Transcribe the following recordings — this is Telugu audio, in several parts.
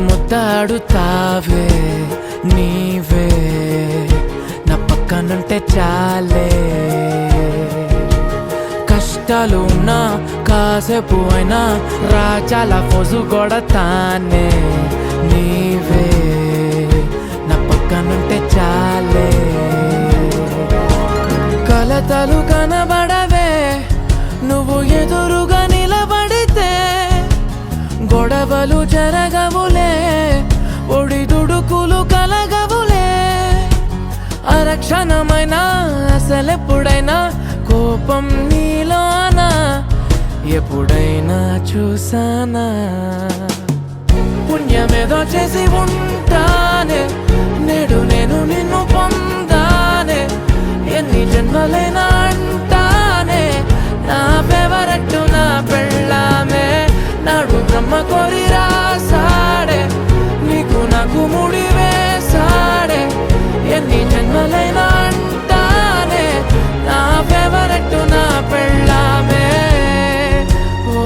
ముద్దాడుతావే నీవే నా పక్కనుంటే చాలే కష్టాలు ఉన్నా కాసేపు అయినా రాజాల ఫోజు కొడతానే నీవే నా పక్కనుంటే చాలే కలతలు కనబడవే నువ్వు ఎదురుగా నిలబడితే గొడవలు జరగవులే ఒడిదుడుకులు కలగవులే అరక్షణమైన అసలెప్పుడైనా కోపం నీలోనా ఎప్పుడైనా చూసానా పుణ్యమేదో చేసి ఉంటానే నేడు నేను నిన్ను పొందానే ఎన్ని జన్మలైనా అంటానే నా ఫేవరెట్టు నా పెళ్ళామే నాడు బ్రహ్మ కోరి రాసాడే నీకు నాకు ముడి వేసాడే ఎన్ని జన్మలైనా అంటానే నా ఫేవరెట్టు నా పెళ్ళామే ఓ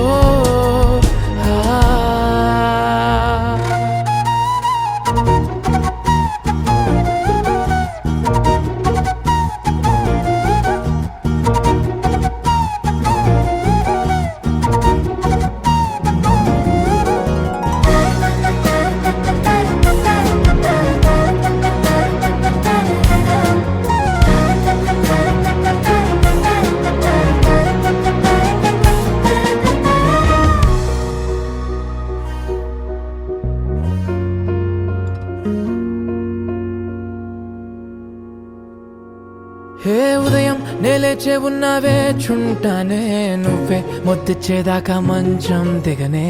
హే ఉదయం నేలేచే ఉన్నావే చుంటానే నువ్వే ముద్దిచ్చేదాకా మంచం దిగనే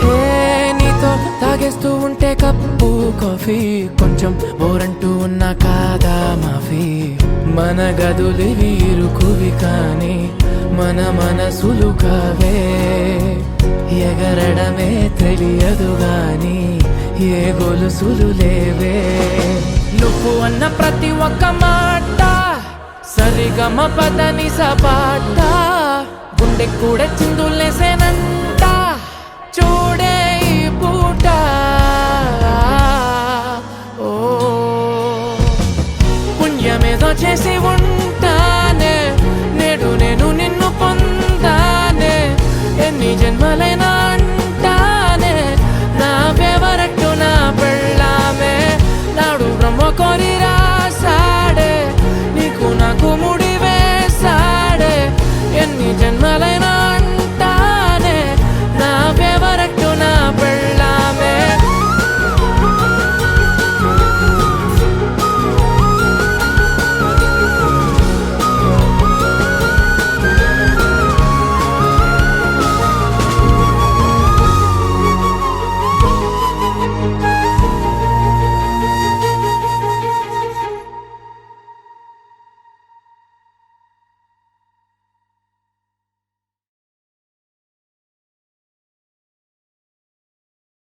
హే నీతో తాగేస్తూ ఉంటే కప్పు కాఫీ కొంచెం బోరంటూ ఉన్నా కాదా మాఫీ మన గదులివి ఇరుకువి కానీ మన మనసులు కావే ఎగరడమే తెలియదు గాని ఏ గొలుసులు లేవే నువ్వు అన్న ప్రతి ఒక్క మాట సరిగమ పదని సపాట గుండె కూడా చిందులేసేనన్న